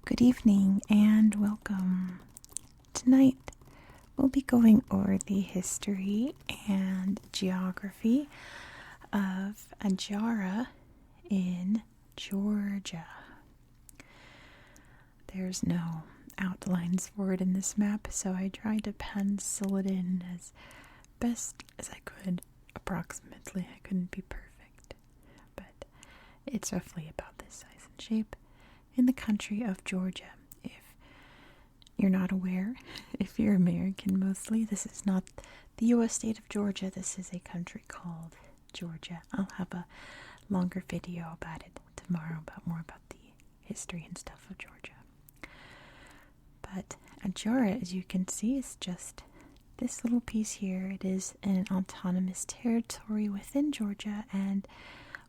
Good evening and welcome. Tonight we'll be going over the history and geography of Adjara in Georgia. There's no outlines for it in this map, so I tried to pencil it in as best as I could, approximately. I couldn't be perfect, but it's roughly about this size and shape in the country of Georgia. If you're not aware, if you're American mostly, this is not the U.S. state of Georgia. This is a country called Georgia. I'll have a longer video about it tomorrow, more about the history and stuff of Georgia. But Adjara, as you can see, is just this little piece here. It is an autonomous territory within Georgia, and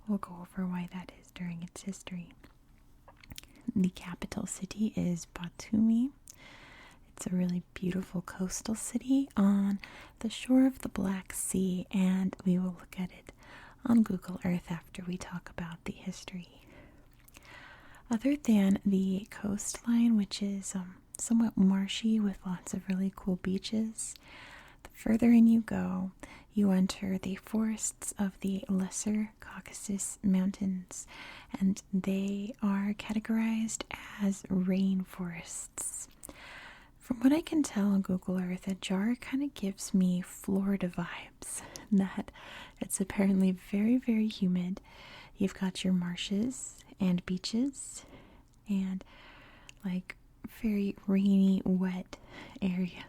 we'll go over why that is during its history. The capital city is Batumi. It's a really beautiful coastal city on the shore of the Black Sea, and we will look at it on Google Earth after we talk about the history. Other than the coastline, which is somewhat marshy with lots of really cool beaches, the further in you go, you enter the forests of the Lesser Caucasus Mountains, and they are categorized as rainforests. From what I can tell on Google Earth, Adjara kind of gives me Florida vibes, that it's apparently very, very humid. You've got your marshes and beaches and like very rainy, wet areas.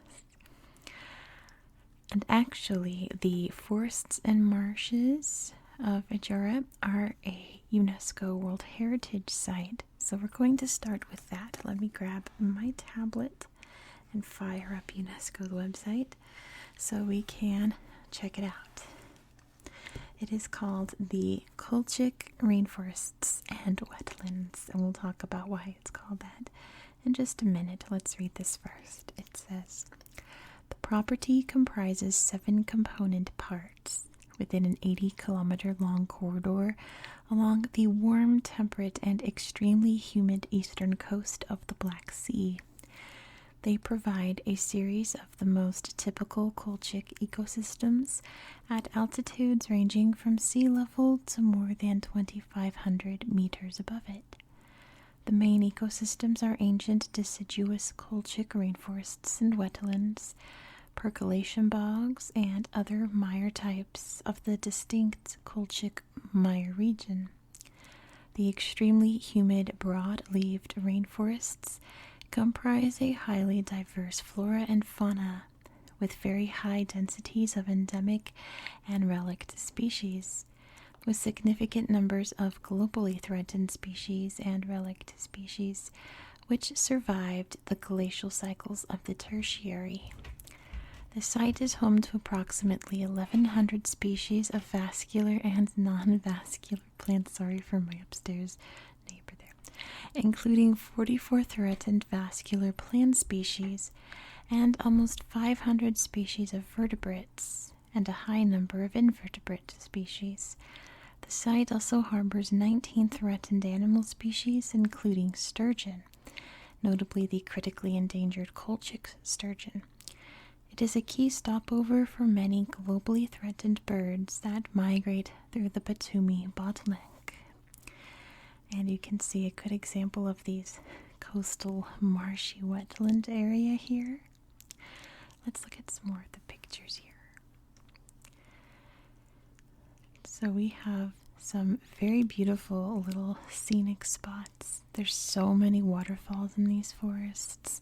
And actually, the forests and marshes of Adjara are a UNESCO World Heritage Site. So we're going to start with that. Let me grab my tablet and fire up UNESCO's website so we can check it out. It is called the Colchic Rainforests and Wetlands, and we'll talk about why it's called that in just a minute. Let's read this first. It says, the property comprises 7 component parts within an 80-kilometer long corridor along the warm, temperate, and extremely humid eastern coast of the Black Sea. They provide a series of the most typical Colchic ecosystems at altitudes ranging from sea level to more than 2,500 meters above it. The main ecosystems are ancient deciduous Colchic rainforests and wetlands, percolation bogs, and other mire types of the distinct Colchic mire region. The extremely humid, broad-leaved rainforests comprise a highly diverse flora and fauna, with very high densities of endemic and relict species, with significant numbers of globally threatened species and relict species, which survived the glacial cycles of the Tertiary. The site is home to approximately 1,100 species of vascular and non-vascular plants. Sorry for my upstairs neighbor there. Including 44 threatened vascular plant species and almost 500 species of vertebrates and a high number of invertebrate species. The site also harbors 19 threatened animal species, including sturgeon, notably the critically endangered Colchic sturgeon. It is a key stopover for many globally threatened birds that migrate through the Batumi bottleneck. And you can see a good example of these coastal marshy wetland area here. Let's look at some more of the pictures here. So we have some very beautiful little scenic spots. There's so many waterfalls in these forests,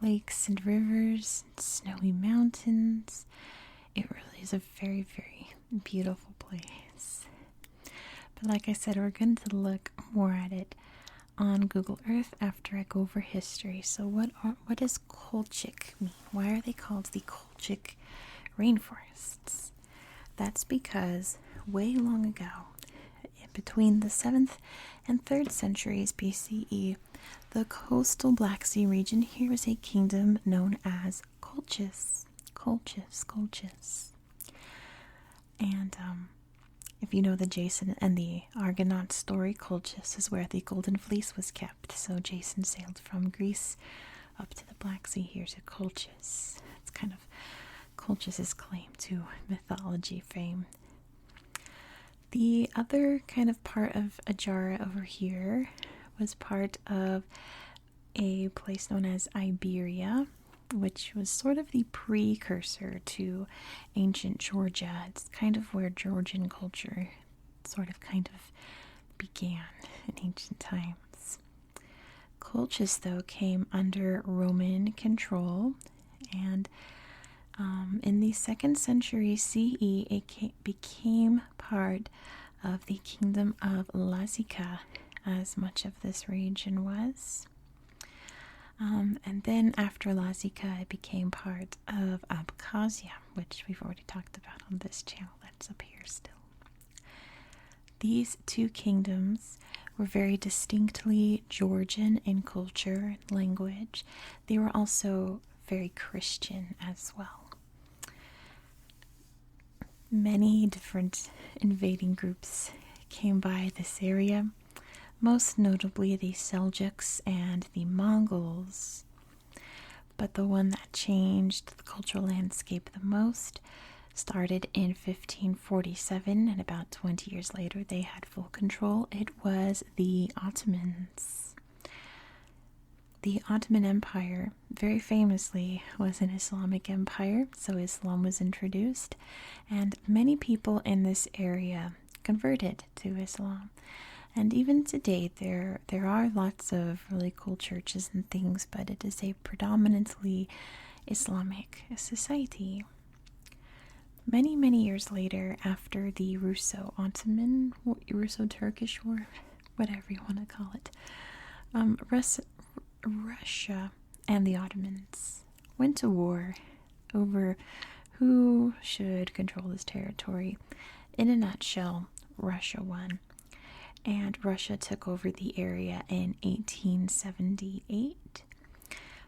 lakes and rivers, and snowy mountains. It really is a very, very beautiful place. But like I said, we're going to look more at it on Google Earth after I go over history. So what does Colchic mean? Why are they called the Colchic rainforests? That's because way long ago, between the 7th and 3rd centuries BCE, the coastal Black Sea region here was a kingdom known as Colchis. And If you know the Jason and the Argonaut story, Colchis is where the Golden Fleece was kept. So Jason sailed from Greece up to the Black Sea here to Colchis. It's kind of Colchis's claim to mythology fame. The other kind of part of Adjara over here was part of a place known as Iberia, which was sort of the precursor to ancient Georgia. It's kind of where Georgian culture sort of kind of began in ancient times. Colchis, though, came under Roman control, and in the 2nd century CE, it became part of the kingdom of Lazica, as much of this region was. And then after Lazica, it became part of Abkhazia, which we've already talked about on this channel. That's up here still. These two kingdoms were very distinctly Georgian in culture and language. They were also very Christian as well. Many different invading groups came by this area, most notably the Seljuks and the Mongols. But the one that changed the cultural landscape the most started in 1547, and about 20 years later they had full control. It was the Ottomans. The Ottoman Empire, very famously, was an Islamic empire, so Islam was introduced, and many people in this area converted to Islam. And even today, there are lots of really cool churches and things, but it is a predominantly Islamic society. Many, many years later, after the Russo-Ottoman, Russo-Turkish War, whatever you want to call it, Russia and the Ottomans went to war over who should control this territory. In a nutshell, Russia won, and Russia took over the area in 1878.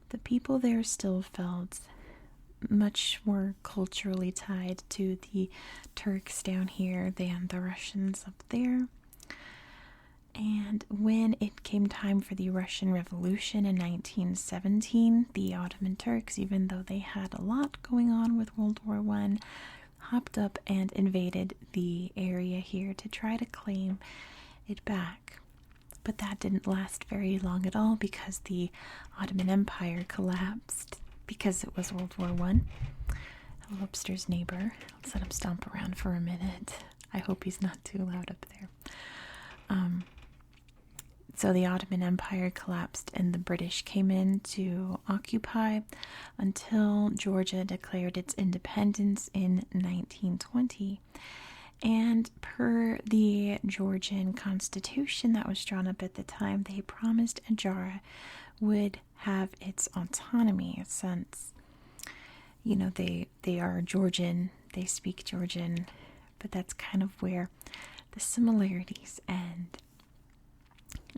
The people there still felt much more culturally tied to the Turks down here than the Russians up there. And when it came time for the Russian Revolution in 1917, the Ottoman Turks, even though they had a lot going on with World War I, hopped up and invaded the area here to try to claim it back. But that didn't last very long at all because the Ottoman Empire collapsed because it was World War I. Hello, upstairs neighbor. Let's let him stomp around for a minute. I hope he's not too loud up there. So the Ottoman Empire collapsed and the British came in to occupy until Georgia declared its independence in 1920. And per the Georgian constitution that was drawn up at the time, they promised Adjara would have its autonomy since, you know, they are Georgian, they speak Georgian, but that's kind of where the similarities end.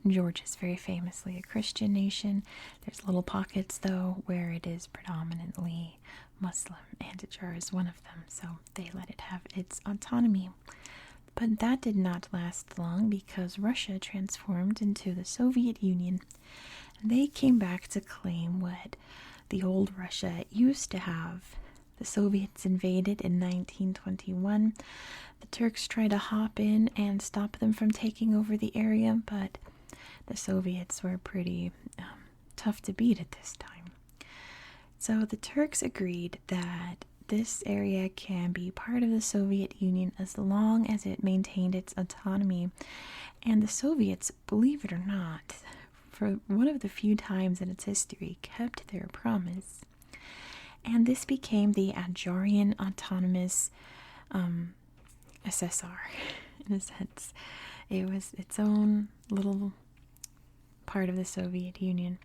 Georgia is very famously a Christian nation. There's little pockets, though, where it is predominantly Muslim, and Adjara is one of them, so they let it have its autonomy. But that did not last long because Russia transformed into the Soviet Union, and they came back to claim what the old Russia used to have. The Soviets invaded in 1921. The Turks tried to hop in and stop them from taking over the area, but the Soviets were pretty tough to beat at this time. So the Turks agreed that this area can be part of the Soviet Union as long as it maintained its autonomy. And the Soviets, believe it or not, for one of the few times in its history, kept their promise. And this became the Adjarian Autonomous SSR, in a sense. It was its own little part of the Soviet Union.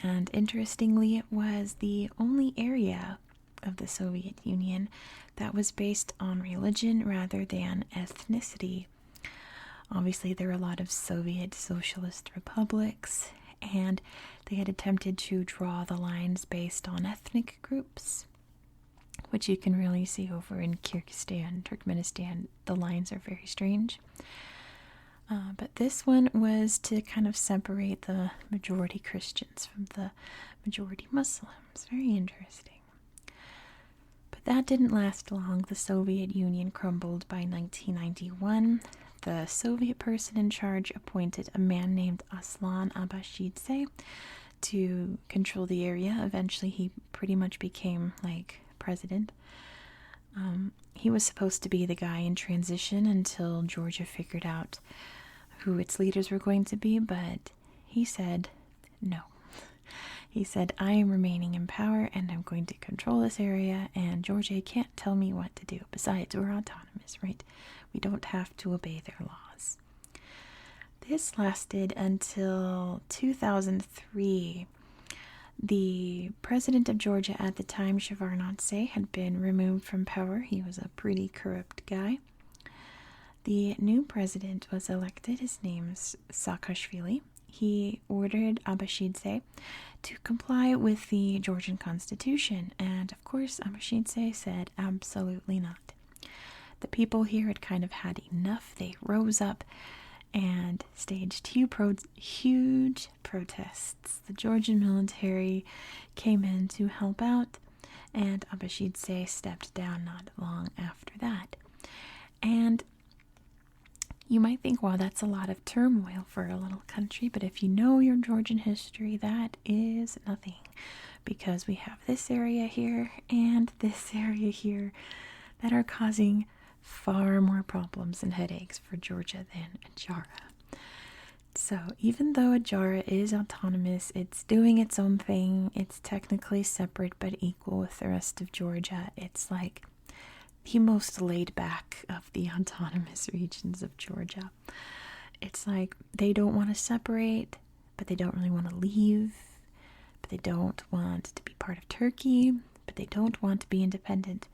And interestingly, it was the only area of the Soviet Union that was based on religion rather than ethnicity. Obviously, there were a lot of Soviet socialist republics, and they had attempted to draw the lines based on ethnic groups. which you can really see over in Kyrgyzstan, Turkmenistan. The lines are very strange. But this one was to kind of separate the majority Christians from the majority Muslims. Very interesting. But that didn't last long. The Soviet Union crumbled by 1991. The Soviet person in charge appointed a man named Aslan Abashidze to control the area. Eventually, he pretty much became like president. He was supposed to be the guy in transition until Georgia figured out who its leaders were going to be, but he said no. He said, I am remaining in power and I'm going to control this area, and Georgia can't tell me what to do. Besides, we're autonomous, right? We don't have to obey their laws. This lasted until 2003. The president of Georgia at the time, Shevardnadze, had been removed from power. He was a pretty corrupt guy. The new president was elected. His name's Sakartvelo. He ordered Abashidze to comply with the Georgian constitution, and of course Abashidze said absolutely not. The people here had kind of had enough. They rose up and staged huge protests. The Georgian military came in to help out, and Abashidze stepped down not long after that. And you might think, wow, that's a lot of turmoil for a little country, but if you know your Georgian history, that is nothing, because we have this area here and this area here that are causing far more problems and headaches for Georgia than Adjara. So even though Adjara is autonomous, it's doing its own thing. It's technically separate but equal with the rest of Georgia. It's like the most laid back of the autonomous regions of Georgia. It's like they don't want to separate, but they don't really want to leave, but they don't want to be part of Turkey, but they don't want to be independent.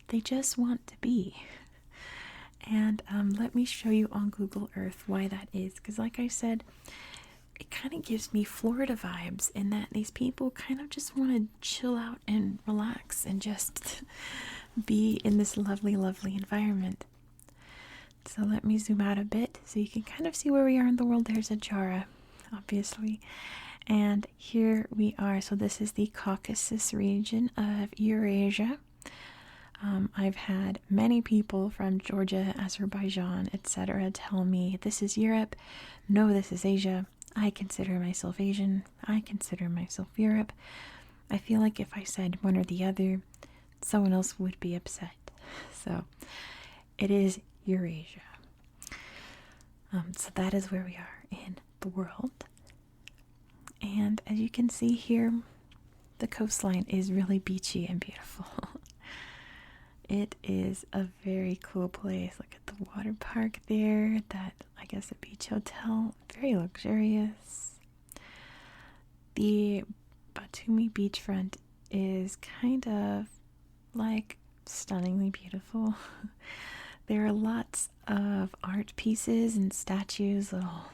They just want to be. And let me show you on Google Earth why that is, because like I said, it kind of gives me Florida vibes in that these people kind of just want to chill out and relax and just be in this lovely, lovely environment. So let me zoom out a bit so you can kind of see where we are in the world. There's Adjara, obviously. And here we are. So this is the Caucasus region of Eurasia. I've had many people from Georgia, Azerbaijan, etc. tell me, this is Europe. No, this is Asia. I consider myself Asian. I consider myself Europe. I feel like if I said one or the other, someone else would be upset. So it is Eurasia. So that is where we are in the world. And as you can see here, the coastline is really beachy and beautiful. It is a very cool place. Look at the water park there. That, I guess, a beach hotel. Very luxurious. The Batumi beachfront is kind of like stunningly beautiful. There are lots of art pieces and statues, little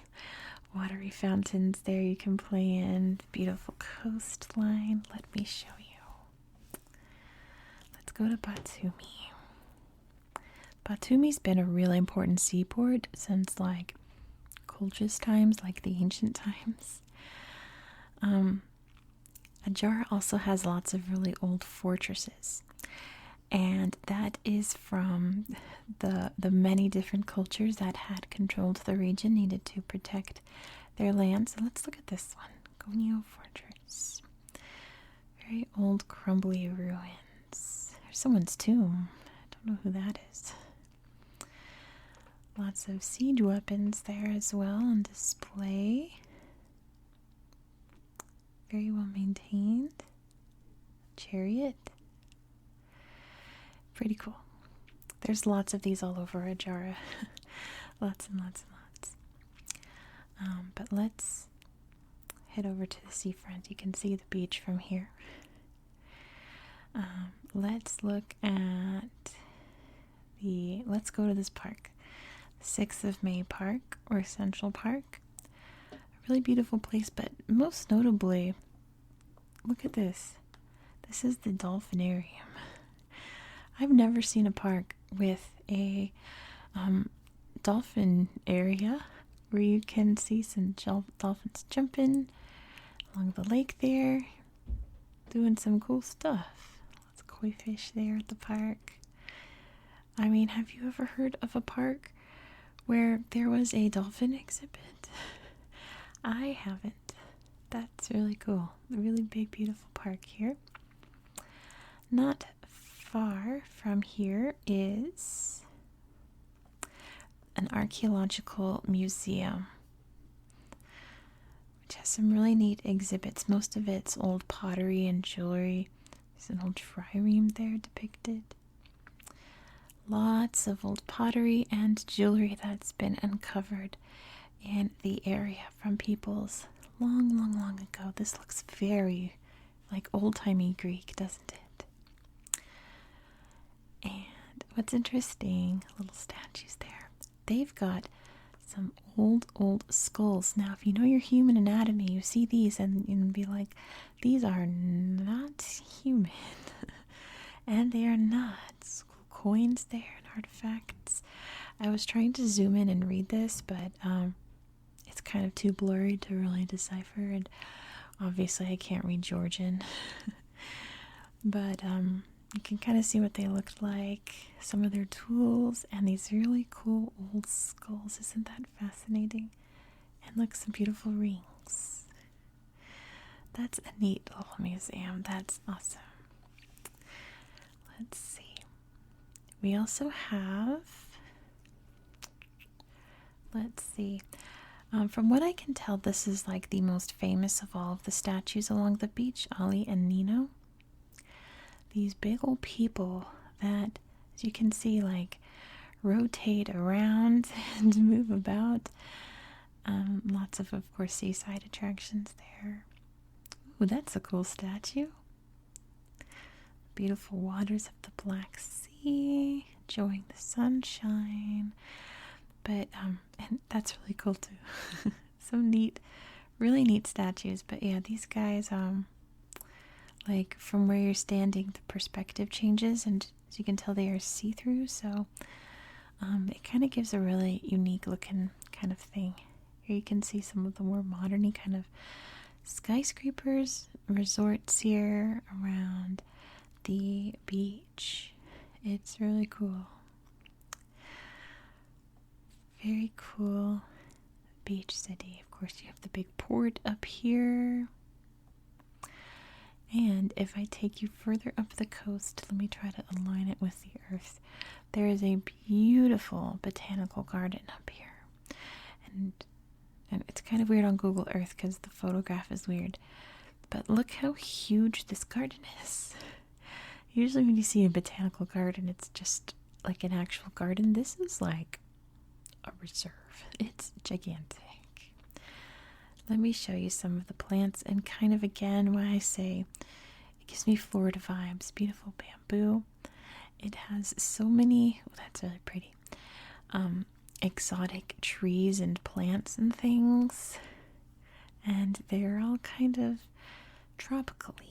watery fountains there you can play in. Beautiful coastline. Let me show you. Let's go to Batumi. Batumi's been a really important seaport since like Colchis times, like the ancient times. Adjara also has lots of really old fortresses, and that is from the many different cultures that had controlled the region, needed to protect their land. So let's look at this one, Gonio Fortress. Very old, crumbly ruins. There's someone's tomb. I don't know who that is. Lots of siege weapons there as well on display. Very well maintained. Chariot. Pretty cool. There's lots of these all over Adjara. Lots and lots and lots. But let's head over to the seafront. You can see the beach from here. Let's look at let's go to this park. 6th of May Park, or Central Park. A really beautiful place, but most notably, look at this. This is the dolphinarium. I've never seen a park with a dolphin area where you can see some dolphins jumping along the lake there, doing some cool stuff. Lots of koi fish there at the park. I mean, have you ever heard of a park where there was a dolphin exhibit? I haven't. That's really cool. A really big, beautiful park here. Not far from here is an archaeological museum, which has some really neat exhibits. Most of it's old pottery and jewelry. There's an old trireme there depicted. Lots of old pottery and jewelry that's been uncovered in the area from peoples long, long, long ago. This looks very like old-timey Greek, doesn't it? And what's interesting, little statues there. They've got some old skulls. Now, if you know your human anatomy, you see these and be like, these are not human. And they are not. Coins there and artifacts. I was trying to zoom in and read this, but it's kind of too blurry to really decipher, and obviously I can't read Georgian. But you can kind of see what they looked like, some of their tools, and these really cool old skulls. Isn't that fascinating? And look, some beautiful rings. That's a neat little museum. That's awesome. Let's see. We also have, let's see, from what I can tell, this is like the most famous of all of the statues along the beach, Ali and Nino. These big old people that, as you can see, like rotate around and move about. Lots of course, seaside attractions there. Ooh, that's a cool statue. Beautiful waters of the Black Sea, enjoying the sunshine. But and that's really cool too. Some neat, really neat statues. But yeah, these guys, like from where you're standing, the perspective changes, and as you can tell, they are see-through. So it kind of gives a really unique looking kind of thing. Here you can see some of the more modern-y kind of skyscrapers, resorts here around the beach. It's really cool. Very cool beach city. Of course, you have the big port up here. And if I take you further up the coast, let me try to align it with the earth. There is a beautiful botanical garden up here. And it's kind of weird on Google Earth because the photograph is weird. But look how huge this garden is. Usually when you see a botanical garden, it's just like an actual garden. This is like a reserve. It's gigantic. Let me show you some of the plants and kind of again why I say it gives me Florida vibes. Beautiful bamboo. It has so many, oh, that's really pretty, exotic trees and plants and things. And they're all kind of tropically.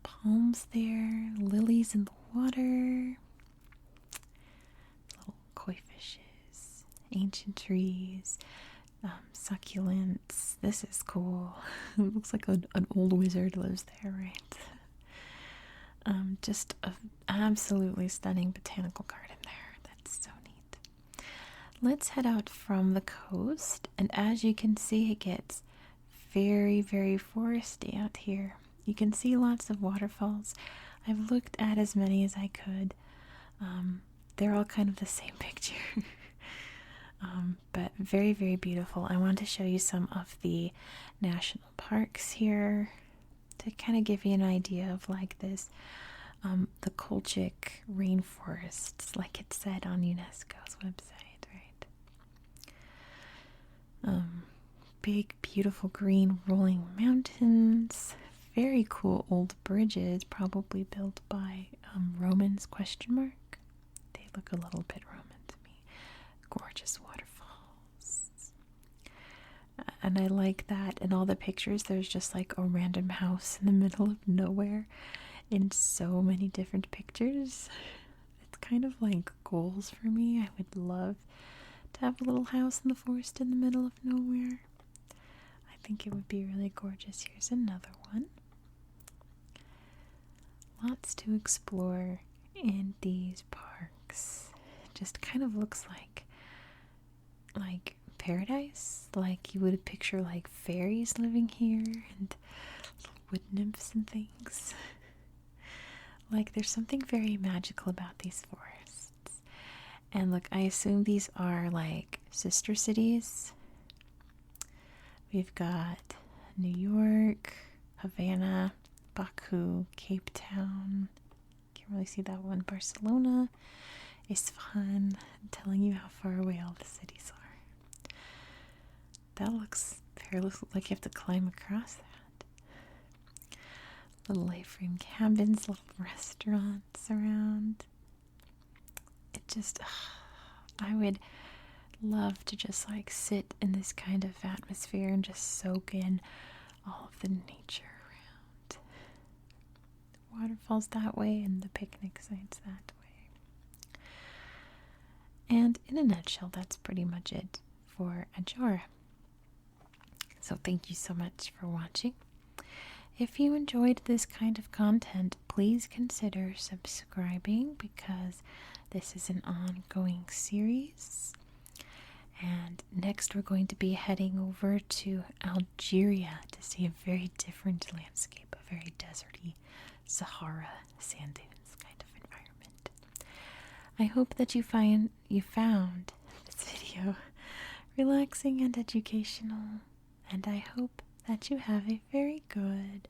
Palms there, lilies in the water, little koi fishes, ancient trees, succulents. This is cool. It looks like an old wizard lives there, right? Just an absolutely stunning botanical garden there. That's so neat. Let's head out from the coast, and as you can see, it gets very, very foresty out here. You can see lots of waterfalls. I've looked at as many as I could. They're all kind of the same picture. But very, very beautiful. I want to show you some of the national parks here to kind of give you an idea of like this, the Kolchak rainforests, like it said on UNESCO's website, right? Big, beautiful green rolling mountains. Very cool old bridges, probably built by Romans, ? They look a little bit Roman to me. Gorgeous waterfalls. And I like that in all the pictures, there's just like a random house in the middle of nowhere. in so many different pictures. It's kind of like goals for me. I would love to have a little house in the forest in the middle of nowhere. I think it would be really gorgeous. Here's another one. Lots to explore in these parks. It just kind of looks like paradise. Like you would picture like fairies living here and little wood nymphs and things. Like there's something very magical about these forests. And look, I assume these are like sister cities. We've got New York, Havana, Baku, Cape Town. Can't really see that one. Barcelona, Isfahan. I'm telling you how far away all the cities are. That looks perilous, like you have to climb across that. Little A-frame cabins, little restaurants around. It just, I would love to just like sit in this kind of atmosphere and just soak in all of the nature around. The waterfalls that way and the picnic sites that way. And in a nutshell, that's pretty much it for Adjara. So thank you so much for watching. If you enjoyed this kind of content, please consider subscribing because this is an ongoing series. And next we're going to be heading over to Algeria to see a very different landscape, a very deserty Sahara sand dunes kind of environment. I hope that you found this video relaxing and educational, and I hope that you have a very good